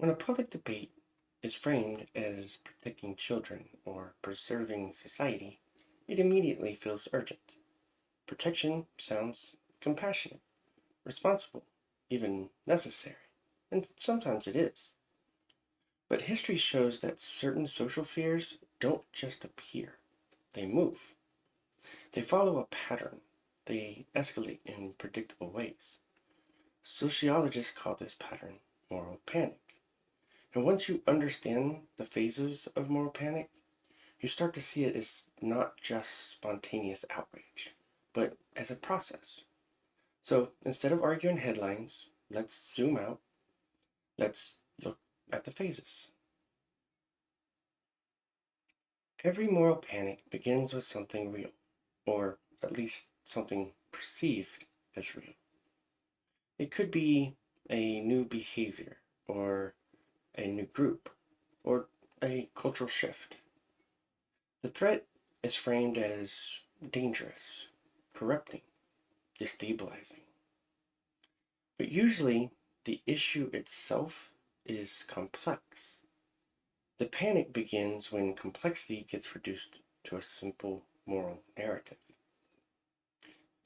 When a public debate is framed as protecting children or preserving society, it immediately feels urgent. Protection sounds compassionate, responsible, even necessary, and sometimes it is. But history shows that certain social fears don't just appear, they move. They follow a pattern, they escalate in predictable ways. Sociologists call this pattern moral panic. And once you understand the phases of moral panic, you start to see it as not just spontaneous outrage, but as a process. So instead of arguing headlines, let's zoom out, let's look at the phases. Every moral panic begins with something real, or at least something perceived as real. It could be a new behavior, or a new group, or a cultural shift. The threat is framed as dangerous, corrupting, destabilizing. But usually, the issue itself is complex. The panic begins when complexity gets reduced to a simple moral narrative.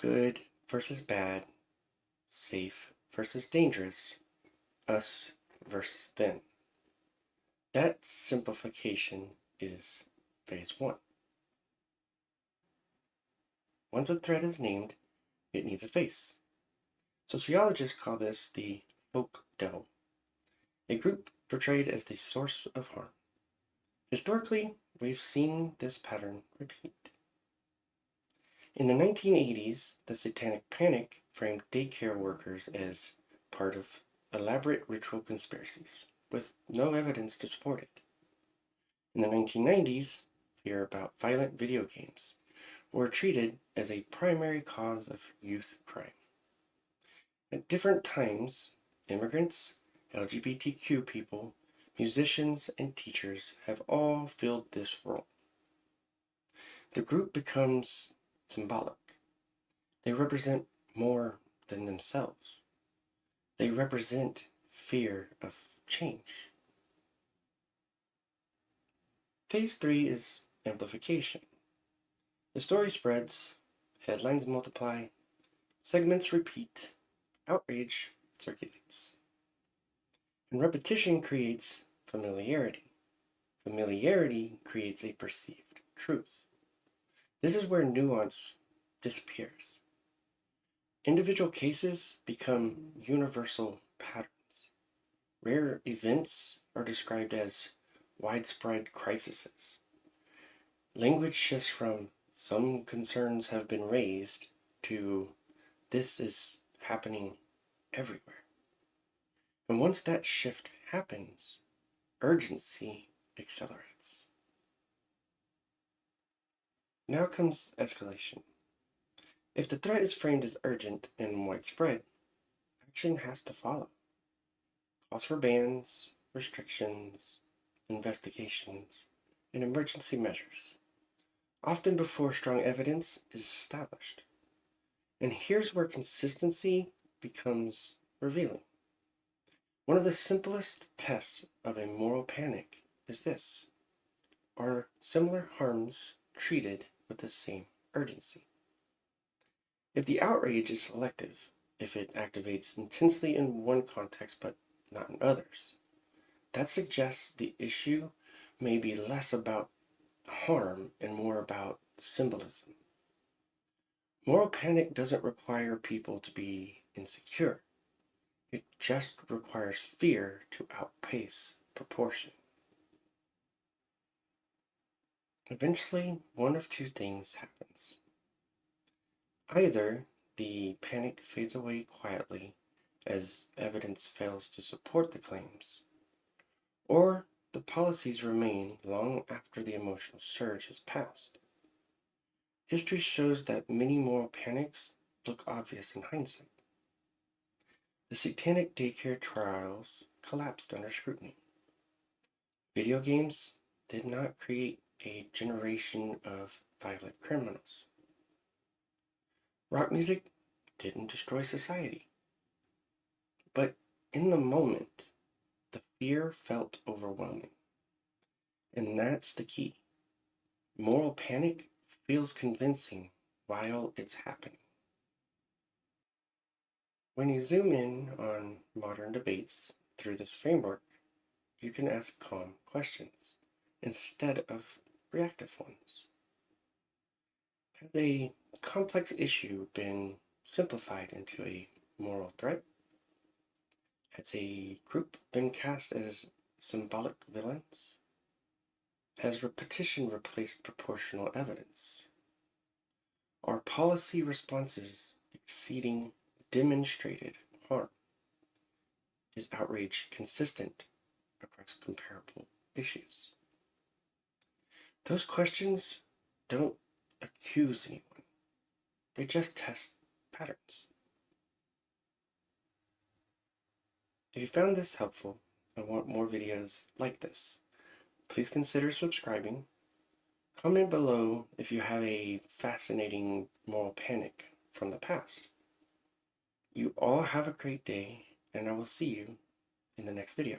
Good versus bad, safe versus dangerous, us versus them. That simplification is phase one. Once a threat is named, it needs a face. Sociologists call this the folk devil, a group portrayed as the source of harm. Historically, we've seen this pattern repeat. In the 1980s, the Satanic Panic framed daycare workers as part of elaborate ritual conspiracies, with no evidence to support it. In the 1990s, fear about violent video games were treated as a primary cause of youth crime. At different times, immigrants, LGBTQ people, musicians, and teachers have all filled this role. The group becomes symbolic. They represent more than themselves. They represent fear of change. Phase 3 is amplification. The story spreads, headlines multiply, segments repeat, outrage circulates. And repetition creates familiarity. Familiarity creates a perceived truth. This is where nuance disappears. Individual cases become universal patterns. Rare events are described as widespread crises. Language shifts from some concerns have been raised to this is happening everywhere. And once that shift happens, urgency accelerates. Now comes escalation. If the threat is framed as urgent and widespread, action has to follow. Calls for bans, restrictions, investigations, and emergency measures, often before strong evidence is established. And here's where consistency becomes revealing. One of the simplest tests of a moral panic is this: are similar harms treated with the same urgency? If the outrage is selective, if it activates intensely in one context but not in others, that suggests the issue may be less about harm and more about symbolism. Moral panic doesn't require people to be insecure. It just requires fear to outpace proportion. Eventually, one of two things happens. Either the panic fades away quietly as evidence fails to support the claims, or the policies remain long after the emotional surge has passed. History shows that many moral panics look obvious in hindsight. The satanic daycare trials collapsed under scrutiny. Video games did not create a generation of violent criminals. Rock music didn't destroy society. But in the moment, the fear felt overwhelming. And that's the key. Moral panic feels convincing while it's happening. When you zoom in on modern debates through this framework, you can ask calm questions instead of reactive ones. Has a complex issue been simplified into a moral threat? Has a group been cast as symbolic villains? Has repetition replaced proportional evidence? Are policy responses exceeding demonstrated harm? Is outrage consistent across comparable issues? Those questions don't accuse anyone, they just test patterns. If you found this helpful and want more videos like this, please consider subscribing. Comment below if you have a fascinating moral panic from the past. You all have a great day, and I will see you in the next video.